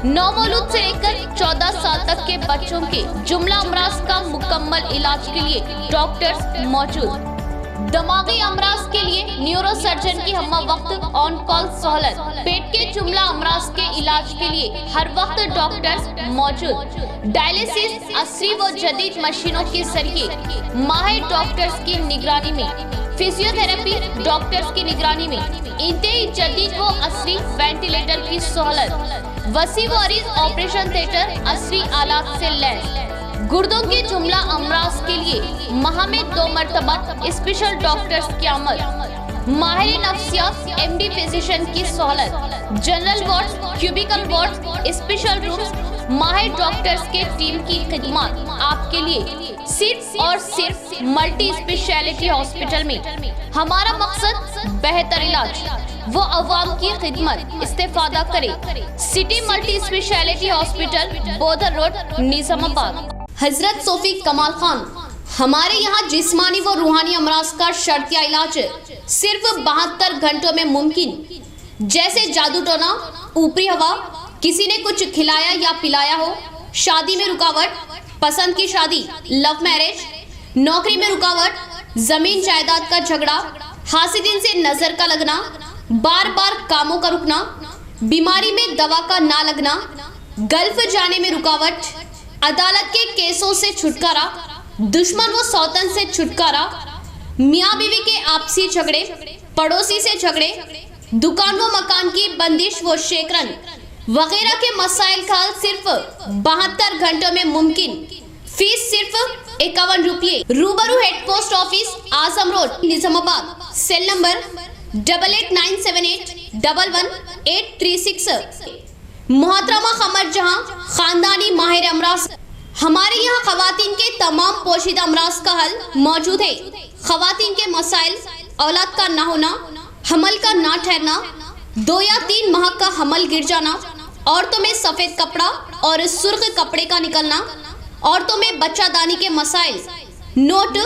9 मौलूद से लेकर 14 साल तक के बच्चों के जुमला अमराज का मुकम्मल इलाज के लिए डॉक्टर्स मौजूद। दिमागी अमराज के लिए न्यूरो सर्जन की हम वक्त ऑन कॉल सहूलत। पेट के जुमला अमराज के इलाज के लिए हर वक्त डॉक्टर्स मौजूद। डायलिसिस असली व जदीद मशीनों के जरिए माहिर डॉक्टर्स की निगरानी में। फिजियोथेरेपी डॉक्टर्स की निगरानी में इंतहाई जदीद व असली वेंटिलेटर की सहूलत। वसी व अरीज ऑपरेशन थिएटर असली आलात से लैस। गुर्दों के जुमला अमराज के लिए माह में 2 मरतबा स्पेशल डॉक्टर्स की आमद। माहिर नफ्सियात एमडी फिजिशियन की सहूलत। General ward, cubicle ward, special rooms माहिर डॉक्टर्स के टीम की खिदमत आपके लिए सिर्फ और सिर्फ मल्टी स्पेशलिटी हॉस्पिटल में। हमारा मकसद बेहतर इलाज वो अवाम की खिदमत। इस्तेफादा करे सिटी मल्टी स्पेशलिटी हॉस्पिटल बोधन रोड निजामाबाद। हजरत सोफी कमाल खान हमारे यहाँ जिस्मानी व रूहानी अमराज का शर्तिया इलाज सिर्फ 72 घंटों में मुमकिन। जैसे जादू टोना, ऊपरी हवा, किसी ने कुछ खिलाया या पिलाया हो, शादी में रुकावट, पसंद की शादी, लव मैरिज, नौकरी में रुकावट, जमीन जायदाद का झगड़ा, हासिदिन से नजर का लगना, बार बार कामों का रुकना, बीमारी में दवा का ना लगना, गल्फ जाने में रुकावट, अदालत के केसों से छुटकारा, दुश्मन व सौतन से छुटकारा, मियाँ बीवी के आपसी झगड़े, पड़ोसी से झगड़े, दुकान व मकान की बंदिश व शेकरन वगैरह के मसाइल का हल सिर्फ 72 घंटों में मुमकिन। फीस सिर्फ 51 रुपये। रूबरू head post office Azam road Nizamabad. Cell number 8897811836। मोहतरमा खमर जहां खानदानी माहिर अमराज। हमारे यहाँ खवातीन के तमाम पोशीदा अमराज का हल मौजूद है। खवातीन के मसाइल औलाद का ना होना, हमल का ना ठहरना, 2 या 3 माह का हमल गिर जाना, औरतों में सफ़ेद कपड़ा और सुर्ख कपड़े का निकलना, औरतों में बच्चादानी के मसाइल। नोट,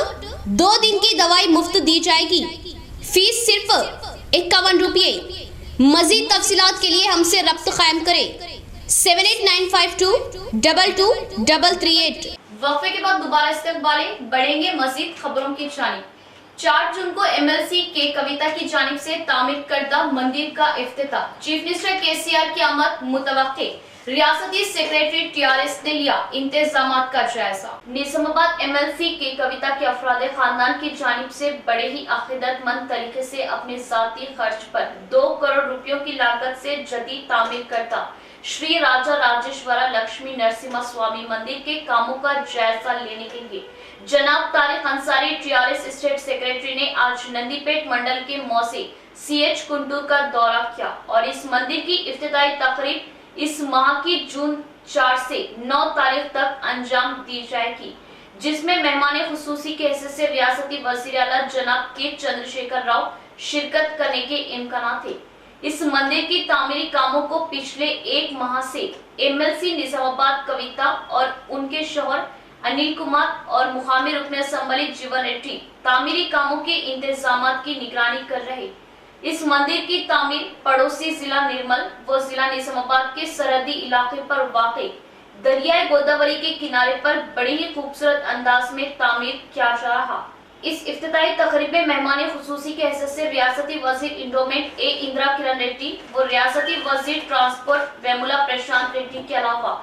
2 दिन की दवाई मुफ्त दी जाएगी। फीस सिर्फ 51 रुपये। मजीद तफसीलात के लिए हमसे रब्त कायम करें 7895222338। वक्फे के बाद दोबारा इस्तकबाले बढ़ेंगे मजीद खबरों की जानिब। 4 जून को एमएलसी के कविता की जानिब से तामीर करदा मंदिर का इफ्तिताह। चीफ मिनिस्टर केसीआर की आमद मुतवक्के। रियासती सेक्रेटरी टीआरएस ने लिया इंतजामात का जायजा। निजामाबाद एमएलसी के कविता के अफराद खानदान की जानिब से बड़े ही अकीदतमंद तरीके से अपने जाती खर्च पर 2 करोड़ रुपयों की लागत से जदीद तामीर करता श्री राजा राजेश्वरा लक्ष्मी नरसिम्हा स्वामी मंदिर के कामों का जायजा लेने के लिए जनाब Tariq Ansari TRS state secretary ने आज नंदीपेट मंडल के मौसे सीएच कुंटूर का दौरा किया और इस मंदिर की इफ्तिताई तकरीब इस माह की जून 4 से 9 तारीख तक अंजाम दी जाएगी, जिसमें मेहमान खुसूसी के हिस्से से रियासती वजीर आला जनाब के चंद्रशेखर राव शिरकत करने के इम्कान थे। इस मंदिर की तामीरी कामों को पिछले 1 माह से एमएलसी निजामाबाद कविता और उनके शौहर अनिल कुमार और मुकामी रुकन असम्बली जीवन रेड्डी तामीरी कामों के इंतजामात की निगरानी कर रहे। इस मंदिर की तामीर पड़ोसी जिला निर्मल व जिला निजामाबाद के सरहदी इलाके पर वाक़ई दरियाए गोदावरी के किनारे पर बड़ी ही खूबसूरत अंदाज में तामीर किया जा रहा। इस इफ्तिताई तकरीब में मेहमान खुसूसी के हैसियत से रियासती वजीर इंडोमेंट ए इंदिरा किरण रेड्डी व रियासती वजीर ट्रांसपोर्ट वेमुला प्रशांत रेड्डी के अलावा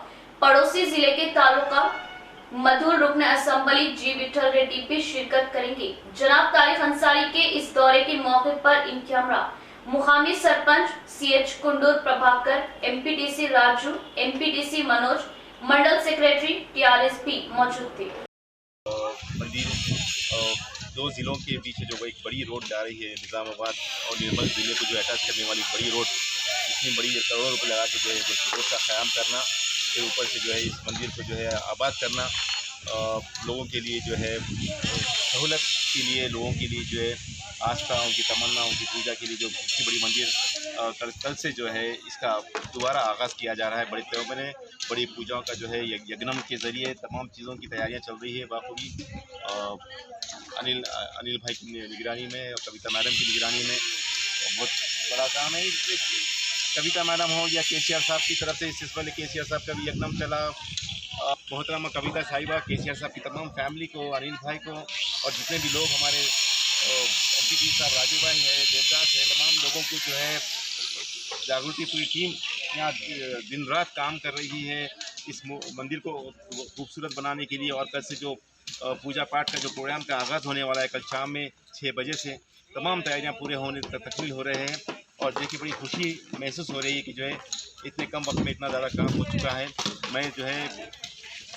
पड़ोसी जिले के तालुका मधुर रुकन असम्बली जी विठल रेड्डी भी शिरकत करेंगे। जनाब तारिक अंसारी के इस दौरे के मौके पर इनके हमरा मुकामी सरपंच सीएच कुंडूर प्रभाकर, एमपीडीसी राजू, एमपीडीसी मनोज, मंडल सेक्रेटरी टीआरएस भी मौजूद थे। मंदिर 2 जिलों के बीच जो एक बड़ी रोड जा रही है, निजामाबाद और निर्मल जिले को जो अटैच करने वाली बड़ी रोड, इतनी बड़ी करोड़ों रुपये लगा के जो है रोड का क़याम करना, फिर ऊपर से जो है इस मंदिर को जो है आबाद करना, लोगों के लिए जो है सहूलत के लिए, लोगों के लिए जो है आस्था, उनकी तमन्ना, उनकी पूजा के लिए जो इतनी बड़ी मंदिर कल से जो है इसका दोबारा आगाज़ किया जा रहा है। बड़े पैमाने बड़ी पूजाओं का जो है यज्ञम के ज़रिए तमाम चीज़ों की तैयारियां चल रही है बाखूबी। अनिल भाई की निगरानी में और कविता मैडम की निगरानी में बहुत बड़ा काम है। कविता मैडम हो या केसीआर साहब की तरफ से, इससे पहले केसीआर साहब का भी यज्ञम चला। मोहतरमा कविता साहिबा, केसीआर साहब की तमाम फैमिली को, अनिल भाई को और जितने भी लोग हमारे एमपीडी साहब राजू भाई है, देवदास है, तमाम लोगों को जो है जागृति पूरी टीम यहाँ दिन रात काम कर रही है इस मंदिर को खूबसूरत बनाने के लिए। और कल से जो पूजा पाठ का जो प्रोग्राम का आगाज़ होने वाला है, कल शाम में 6 बजे से तमाम तैयारियाँ पूरे होने तक तकमील हो रहे हैं। और देखिए बड़ी खुशी महसूस हो रही है कि जो है इतने कम वक्त में इतना ज़्यादा काम हो चुका है। मैं जो है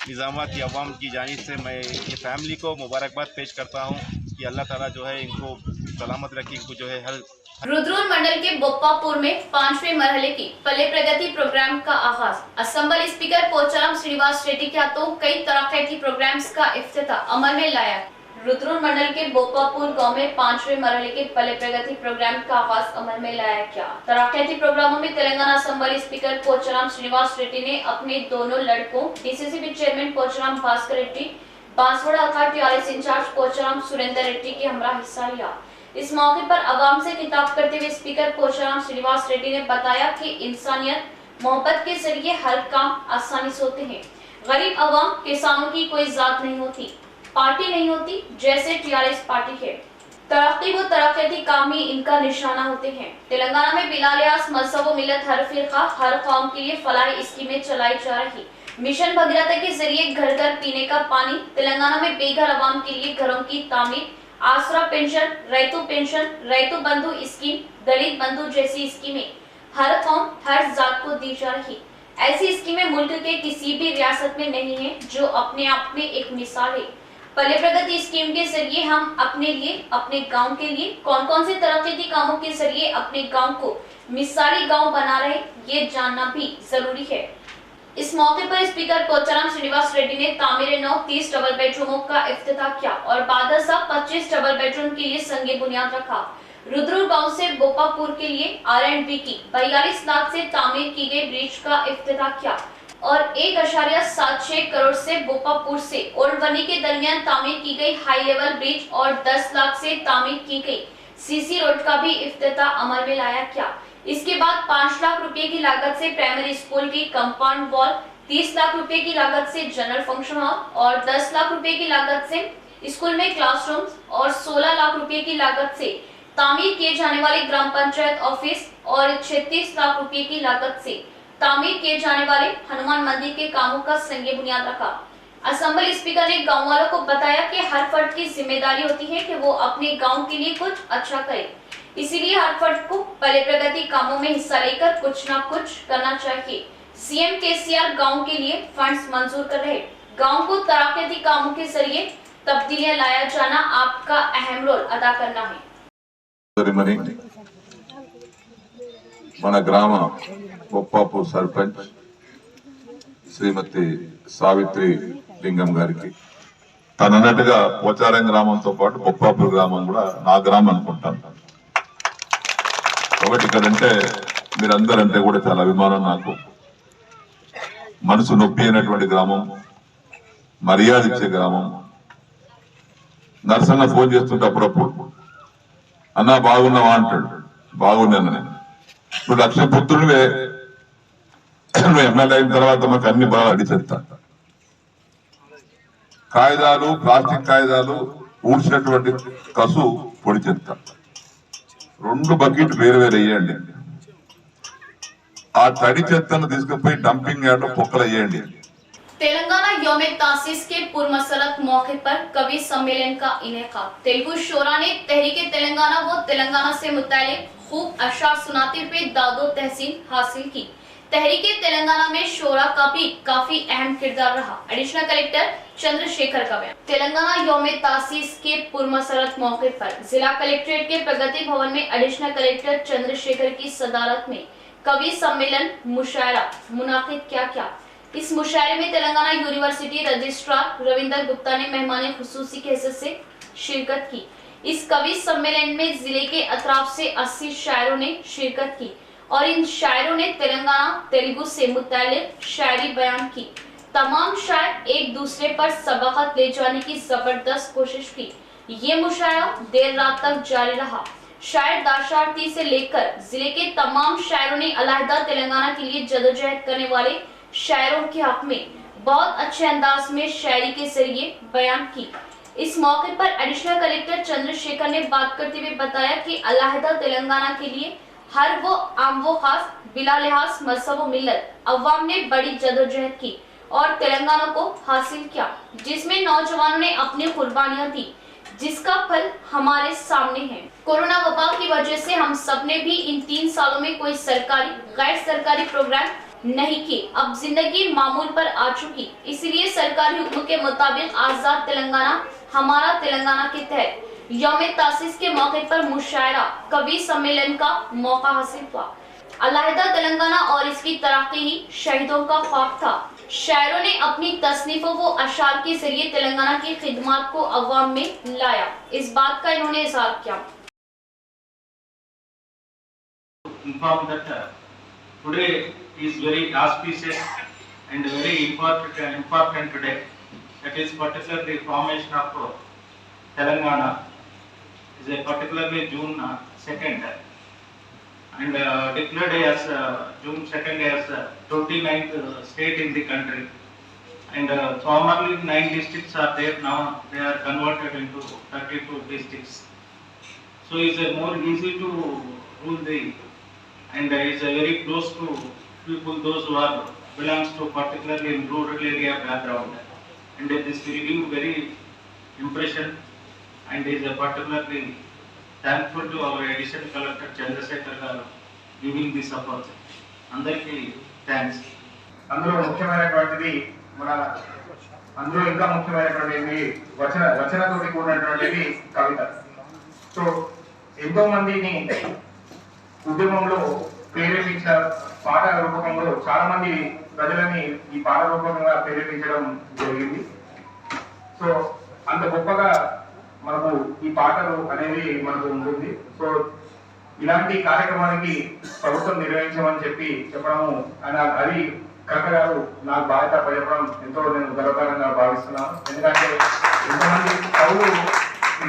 निज़ामाबाद की अवाम की जानिब से मैं ये फैमिली को मुबारकबाद पेश करता हूँ कि अल्लाह ताला जो है इनको सलामत रखे, इनको जो है हर रुद्रपुर मंडल के बोप्पापुर में 5वें मरहले की पल्ले प्रगति प्रोग्राम का आगाज। असेंबली स्पीकर पोचाराम श्रीनिवास रेड्डी के हाथों कई तरक्याती प्रोग्राम्स का इफ्तिताह अमल में लाया। रुद्रपुर मंडल के बोप्पापुर गांव में 5वें मरहले के पल्ले प्रगति प्रोग्राम का आगाज अमल में लाया गया। तरक्याती प्रोग्रामों में तेलंगाना असेंबली स्पीकर पोचाराम श्रीनिवास रेड्डी ने अपने दोनों लड़कों डीसीसीबी चेयरमैन पोचाराम भास्कर रेड्डी, बांसवाड़ा अखाड़ा टीआरएस इंचार्ज पोचाराम सुरेंद्र रेड्डी के हमरा हिस्सा लिया। इस मौके पर आवाम से खिताब करते हुए स्पीकर पोचाराम श्रीनिवास रेड्डी ने बताया कि इंसानियत मोहब्बत के जरिए हर काम आसानी से होते हैं। गरीब आवाम, किसानों की कोई जात नहीं होती, पार्टी नहीं होती, जैसे टीआरएस पार्टी है। तरक्की व तरक्याती काम ही इनका निशाना होते हैं। तेलंगाना में बिलालियास मजहब व मिलत हर फिरका हर कौम के लिए फलाही स्कीमें चलाई जा रही। मिशन भगीरथ के जरिए घर घर पीने का पानी, तेलंगाना में बेघर आवाम के लिए घरों की तामीर, आसरा पेंशन, रैतु बंधु स्कीम, दलित बंधु जैसी स्कीमें हर कौम हर जात को दी जा रही। ऐसी स्कीमें मुल्क के किसी भी रियासत में नहीं है, जो अपने आप में एक मिसाल है। पल्ले प्रगति स्कीम के जरिए हम अपने लिए, अपने गांव के लिए कौन कौन से तरक्याती कामों के जरिए अपने गांव को मिसाली गांव बना रहे, ये जानना भी जरूरी है। इस मौके पर स्पीकर पोचाराम श्रीनिवास रेड्डी ने तामीर 9 30 डबल बेडरूमों का इफ्तिताह किया और बादशाह 25 डबल बेडरूम के लिए संगे बुनियाद रखा। रुद्रपुर गांव से बोपापुर के लिए R&B की 42 लाख से तामीर की गई ब्रिज का इफ्तिताह किया और 1.76 करोड़ से बोपापुर से ओल्ड वनी के दरमियान तामीर की गई हाई लेवल ब्रिज और 10 लाख से तामीर की गई सीसी रोड का भी इफ्तिताह अमल में लाया गया। इसके बाद 5 लाख रुपए की लागत से प्राइमरी स्कूल की कंपाउंड वॉल, 30 लाख रुपए की लागत से जनरल फंक्शन हॉल और 10 लाख रुपए की लागत से स्कूल में क्लासरूम्स और 16 लाख रुपए की लागत से तामीर किए जाने वाले ग्राम पंचायत ऑफिस और 36 लाख रुपए की लागत से तामीर किए जाने वाले हनुमान मंदिर के कामों का संगे बुनियाद रखा। असेंबली स्पीकर ने गाँव वालों को बताया कि हर फर्द की जिम्मेदारी होती है कि वो अपने गाँव के लिए कुछ अच्छा करे, इसीलिए हर फर्द को पहले प्रगति कामों में हिस्सा लेकर कुछ न कुछ करना चाहिए। सीएम केसीआर गांव के लिए फंड्स मंजूर कर रहे, गांव को तराक्कीती कामों के जरिए तब्दीलियां लाया जाना आपका अहम रोल अदा करना है। మన గ్రామ బొప్పాపూర్ సర్పంచ్ శ్రీమతి సావిత్రి లింగం గారికి తనన్నట్టుగా పోచారం గ్రామంతో పాటు బొప్పాపూర్ గ్రామం కూడా నా గ్రామం అనుకుంటాను కాబట్టి ఇక్కడంటే మీరందరంటే కూడా చాలా అభిమానం నాకు మనసు నొప్పి అయినటువంటి గ్రామం మర్యాద ఇచ్చే గ్రామం నరసన్న ఫోన్ చేస్తుంటే అప్పుడప్పుడు అన్నా బాగున్నావా అంటాడు బాగున్నాను నేను నువ్వు లక్ష పుత్రుడివే నువ్వు ఎమ్మెల్యే అయిన తర్వాత మాకు అన్ని బాగా అడిచేస్తా కాగితాలు ప్లాస్టిక్ కాగితాలు ఊడ్చినటువంటి కసు పొడి చెత్త 2 బకెట్ వేరు వేరు వేయండి ఆ తడి చెత్తను తీసుకుపోయి డంపింగ్ యార్డ్ పొక్కలు వేయండి। तेलंगाना यौम तासीस के पूर्व मसरत मौके पर कवि सम्मेलन का इनेकाद। तेलुगु शोरा ने तहरीके तेलंगाना व तेलंगाना से मुताल्लिक खूब अशआर सुनाते हुए दादो तहसीन हासिल की। तहरीके तेलंगाना में शोरा का भी काफी अहम किरदार रहा। एडिशनल कलेक्टर चंद्रशेखर का बयान। तेलंगाना यौम तासीस के पूर्व मसरत मौके पर जिला कलेक्ट्रेट के प्रगति भवन में एडिशनल कलेक्टर चंद्रशेखर की सदारत में कवि सम्मेलन मुशायरा मुनाकिद किया गया। इस मुशायरे में तेलंगाना यूनिवर्सिटी रजिस्ट्रार रविंदर गुप्ता ने मेहमान खुसूसी की हैसियत से शिरकत की। इस कवि सम्मेलन में जिले के अतराफ से 80 शायरों ने शिरकत की और इन शायरों ने तेलंगाना तेलुगु से मुताल्लिक शायरी बयान की। तमाम शायर एक दूसरे पर सबकत ले जाने की जबरदस्त कोशिश की। ये मुशायरा देर रात तक जारी रहा। शायर दाशार्थी से लेकर जिले के तमाम शायरों ने अलहदा तेलंगाना के लिए जदोजहद करने वाले शायरों के हक में बहुत अच्छे अंदाज में शायरी के जरिए बयान की। इस मौके पर एडिशनल कलेक्टर चंद्रशेखर ने बात करते हुए बताया कि अलहदा तेलंगाना के लिए हर वो आम वो खास बिला लिहाज मजहब व मिल्लत अवाम ने बड़ी जदोजहद की और तेलंगाना को हासिल किया, जिसमें नौजवानों ने अपनी कुर्बानियां दी, जिसका फल हमारे सामने है। कोरोना वबा की वजह से हम सब ने भी इन 3 सालों में कोई सरकारी गैर सरकारी प्रोग्राम नहीं की। अब जिंदगी मामूल पर आ चुकी, इसलिए सरकारी हुक्म के मुताबिक आजाद तेलंगाना हमारा तेलंगाना के तहत यौम तासीस के मौके पर मुशायरा कवि सम्मेलन का मौका हासिल हुआ। अलहदा तेलंगाना और इसकी तरक्की ही शहीदों का ख्वाब था। शायरों ने अपनी तसनीफों व अशार के जरिए तेलंगाना की खिदमत को अवाम में लाया, इस बात का इन्होंने इज़हार किया। Today is very auspicious and very important today. That is particularly formation of Telangana is a particularly June 2nd and declared as June 2nd as 29th state in the country. And formerly 9 districts are there, now they are converted into 32 districts. So it's more easy to rule the and is very close to people those who are belongs to particularly in rural area background, and this will give very impression and is particularly thankful to our additional collector Chandrasekhar garu giving this opportunity. Andariki thanks. అందులో ముఖ్యమైనటువంటిది మన అందులో ఇంకా ముఖ్యమైనటువంటిది వచనతోటి కూడినటువంటిది కవిత. సో ఎంతో మందిని ఉద్యమంలో ప్రేరేపించిన పాట రూపకంలో చాలా మంది ప్రజలని ఈ పాట రూపకంగా ప్రేరేపించడం జరిగింది. సో అంత గొప్పగా మనకు ఈ పాటలు అనేది మనకు ఉంటుంది. సో ఇలాంటి కార్యక్రమానికి ప్రభుత్వం నిర్వహించమని చెప్పడము అది కరెక్ట్ గారు నాకు బాధ్యత చెప్పడం ఎంతో నేను గర్వకారంగా భావిస్తున్నాను. ఎందుకంటే ఇంతమంది కవులు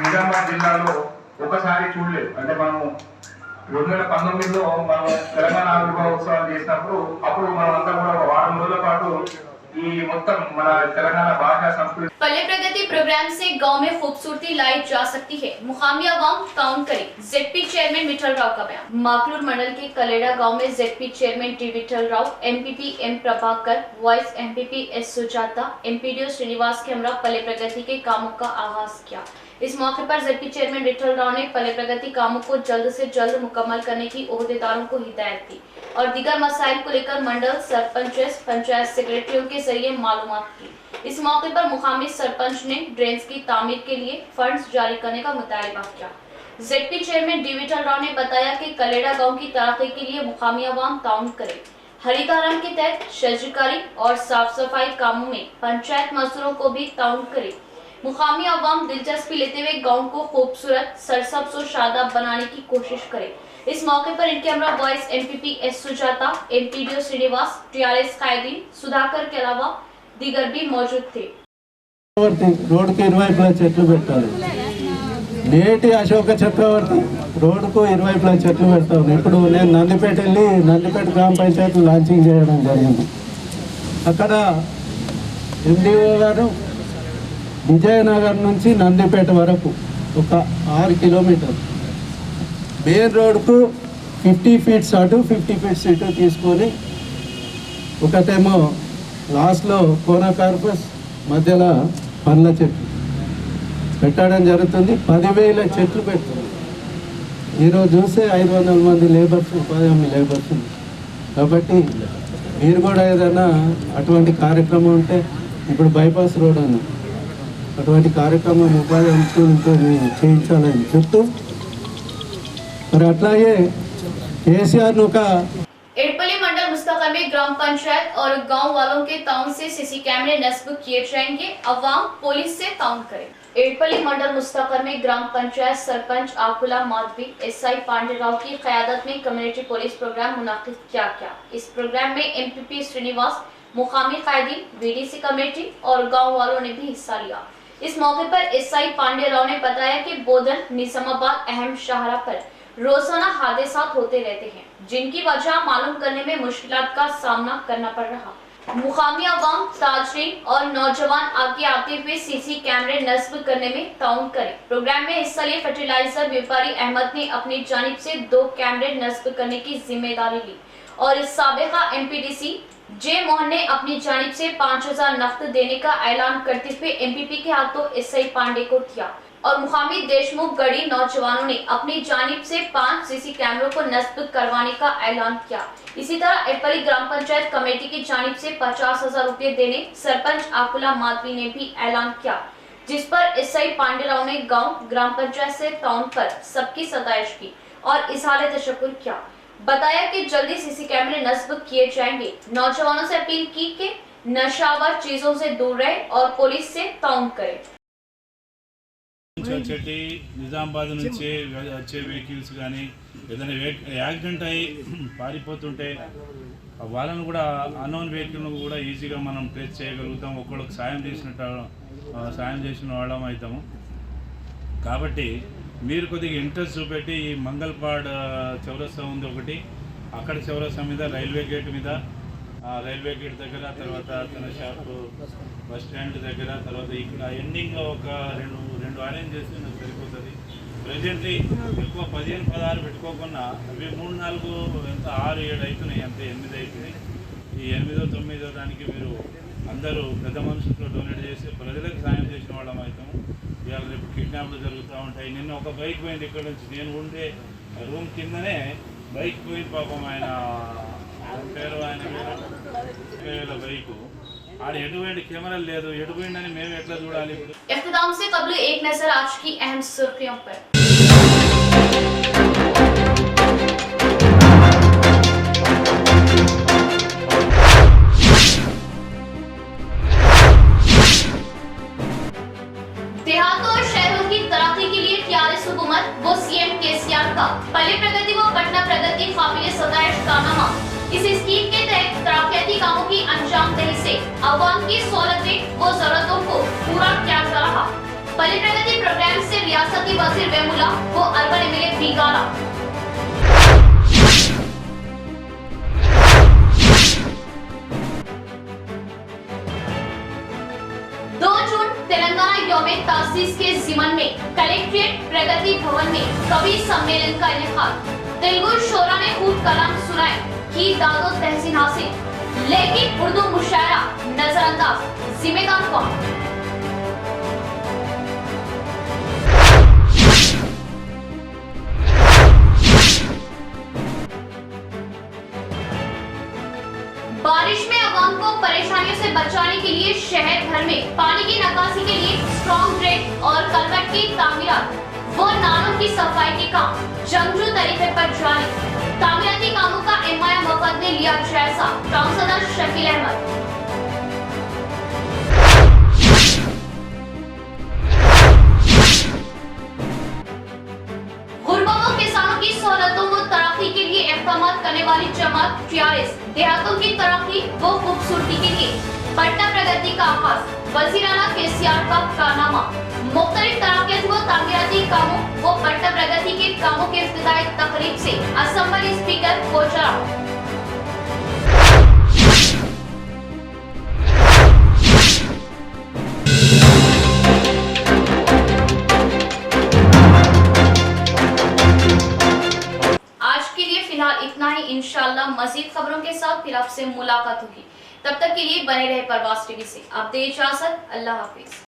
నిజామాబాద్ జిల్లాలో ఒకసారి చూడలేదు. అంటే మనము 2019లో మనం తెలంగాణ ఆవిర్భావోత్సవాలు చేసినప్పుడు అప్పుడు మనం అంతా కూడా ఒక వారం రోజుల పాటు ఈ మొత్తం మన తెలంగాణ భాషా సంస్కృతి पल्ले प्रगति प्रोग्राम से गांव में खूबसूरती लाई जा सकती है, मुकामी अवाम ताउन करे। जेडपी चेयरमैन विठल राव का बयान। माकलूर मंडल के कलेड़ा गांव में ZP chairman T Vithal Rao, MPP M Prabhakar, vice MPP S Sujata, MPDO Srinivas के हमरा पल्ले प्रगति के कामों का आगाज किया। इस मौके पर जेडपी चेयरमैन विठल राव ने पल्ले प्रगति कामों को जल्द से जल्द मुकम्मल करने की ओहदेदारों को हिदायत दी और दीगर मसाइल को लेकर मंडल सरपंच पंचायत सेक्रेटरियों के जरिए मालूमात की। इस मौके पर मुकामी सरपंच ने ड्रेन्स की तामीर के लिए फंड्स जारी करने का मुतालबा किया। ZP chairman D Vithal Rao ने बताया कि कलेड़ा गांव की तरक्की के लिए मुकामी अवाम ताउन करे। हरितारम के तहत शजरकारी और साफ सफाई कामों में पंचायत मजदूरों को भी ताउन करे। मुकामी अवाम दिलचस्पी लेते हुए गांव को खूबसूरत सरसब्ज और शादाब बनाने की कोशिश करे। इस मौके पर इनके हमरा vice MPP S Sujata, MPDO Srinivas, TRS कायदीन सुधाकर के अलावा दीगर भी मौजूद थे। रोड के इरुवैपुला చెట్లు పెట్టాలి. నేటి అశోక చక్రవర్తి రోడ్డుకు ఇరువైపులా చెట్లు పెడతాం. ఇప్పుడు నేను నందిపేట వెళ్ళి నందిపేట గ్రామ పంచాయతీ లాంచింగ్ చేయడం జరిగింది. అక్కడ ఎండిఓ గారు విజయనగర్ నుంచి నందిపేట వరకు ఒక 6 కిలోమీటర్లు మెయిన్ రోడ్కు 50 ఫీట్స్ అటు 50 ఫీట్స్ ఇటు తీసుకొని ఒకటేమో లాస్ట్లో కోనా కార్పస్ మధ్యలో పండ్ల చెట్లు పెట్టడం జరుగుతుంది. 10,000 చెట్లు పెడుతుంది. ఈరోజు చూస్తే 500 మంది లేబర్స్, ఉపాధి హామీ లేబర్స్. కాబట్టి మీరు కూడా ఏదైనా అటువంటి కార్యక్రమం ఉంటే, ఇప్పుడు బైపాస్ రోడ్ అని అటువంటి కార్యక్రమం ఉపాధి హామీతో చేయించాలని చెప్తూ, మరి అట్లాగే కేసీఆర్ను ఒక एडपल्ली मंडल मुस्तकल में ग्राम पंचायत और गांव वालों के ताउन से सीसी कैमरे नस्ब किए जाएंगे। अवाम पुलिस से ताउन करे। एडपल्ली मंडल मुस्तकल में ग्राम पंचायत सरपंच आकुला माधवी, एसआई पांडे राव की क़यादत में कम्युनिटी पुलिस प्रोग्राम मुनाकिद किया गया। इस प्रोग्राम में एमपीपी श्रीनिवास, मुकामी कायदीन, वीडीसी कमेटी और गाँव वालों ने भी हिस्सा लिया। इस मौके पर एसआई पांडे राव ने बताया कि बोधन निजामाबाद अहम शाहरा पर रोजाना हादसा होते रहते हैं, जिनकी वजह मालूम करने में मुश्किलात का सामना करना पड़ रहा। मुकामी अवाम, ताजरीन और नौजवान आगे आते हुए सीसी कैमरे नस्ब करने में ताउन करें। प्रोग्राम में हिस्सा लिए फर्टिलाइजर व्यापारी अहमद ने अपनी जानिब से 2 कैमरे नस्ब करने की जिम्मेदारी ली और इस साबिका एमपीडीसी जे मोहन ने अपनी जानिब से 5,000 नकद देने का ऐलान करते हुए एमपीपी के हाथों एसआई पांडे को दिया और मुकामी देशमुख गढ़ी नौजवानों ने अपनी जानिब से 5 सीसी कैमरों को नस्ब करवाने का ऐलान किया। इसी तरह एडपल्ली ग्राम पंचायत कमेटी की जानिब से 50,000 रुपये देने सरपंच आकुला माधवी ने भी ऐलान किया, जिस पर एसआई पांडे राव ने गांव ग्राम पंचायत से टाउन पर सबकी सताइश की और इज़हार तशक्कुर किया। बताया कि जल्दी सीसी कैमरे नस्ब किए जाएंगे। नौजवानों से अपील की कि नशावर चीजों से दूर रहे और पुलिस से ताउन करें। వచ్చేటి నిజామాబాద్ నుంచి వచ్చే వెహికల్స్ కానీ ఏదైనా యాక్సిడెంట్ అయ్యి పారిపోతుంటే వాళ్ళను కూడా అన్నోన్ వెహికల్ను కూడా ఈజీగా మనం ట్రేస్ చేయగలుగుతాం. ఒక్కళ్ళకి సాయం చేసిన వాళ్ళం అవుతాము. కాబట్టి మీరు కొద్దిగా ఇంట్రెస్ట్ చూపెట్టి ఈ మంగళపాడ్ చౌరస్తా ఉంది ఒకటి, అక్కడ చౌరస్తా మీద రైల్వే గేట్ మీద, రైల్వే గేట్ దగ్గర, తర్వాత తన షాప్ బస్ స్టాండ్ దగ్గర, తర్వాత ఇక్కడ ఎండింగ్ ఒక రెండు అరేంజ్ చేస్తే నాకు సరిపోతుంది. ప్రజెంట్లీ ఎక్కువ 15-16 పెట్టుకోకుండా అవి 3-4 ఎంత 6-7 అవుతున్నాయి, అంతే 8 అవుతున్నాయి. ఈ 8వ 9వ దానికి మీరు అందరూ పెద్ద మనుషులతో డొనేట్ చేసి ప్రజలకు సాయం చేసిన వాళ్ళం అవుతాము. ఇవాళ రేపు కిడ్నాప్లు జరుగుతూ ఉంటాయి. నిన్న ఒక బైక్ పోయింది ఇక్కడ నుంచి, నేను ఉండే రూమ్ కిందనే బైక్ పోయింది. పాపం ఆయన పేరు ఆయన బైకు ఆడ ఎటువంటి కెమెరా లేదు, ఎటుపోయిందని మేము ఎట్లా చూడాలి? ఇప్పుడు इख्तिताम से कबल एक नजर आज की अहम सुर्खियों पर। इस स्कीम के तहत तरक्याती कामों की अंजामदही से आवाम की सहूलतें व जरूरतों को पूरा किया जा रहा। पल्ले प्रगति प्रोग्राम से रियासती वजीर वेमुला व अर्बन एमएलए बीगाला। 2 जून तेलंगाना यौमे तासीस के ज़िमन में कलेक्ट्रेट प्रगति भवन में कवि सम्मेलन का इनेकाद। तेलुगु शोरा ने खूब कलाम सुनाए की दादो तहसीन हासिल, लेकिन उर्दू मुशायरा नजरअंदाज। जिम्मेदार कौन? बारिश में आवाम को परेशानियों से बचाने के लिए शहर भर में पानी की निकासी के लिए स्ट्रॉन्ग ड्रेन और कलवर्ट की तामीरात व नालों की सफाई के काम जंगजू तरीके पर जारी। तामीराती कामों का एमआईएम वफद ने लिया जायजा। काउंसलर शकील अहमद। गुरबा किसानों की सहूलतों व तरक्की के लिए इक़दाम करने वाली जमात टीआरएस देहातों की तरक्की व खूबसूरती के लिए पटना प्रगति का आगाज। वज़ीर-ए-आला केसीआर का कारनामा। मुख्तलिफ तरक्याती व तामीराती कामों व पटना प्रगति के कामों के इफ्तिताही तकरीब से असेंबली स्पीकर कोचरा। आज के लिए फिलहाल इतना ही। इंशाअल्लाह मजीद खबरों के साथ फिर आपसे मुलाकात होगी। तब तक के लिए बने रहे परवास टीवी से। आप दे इजाजत। अल्लाह हाफिज।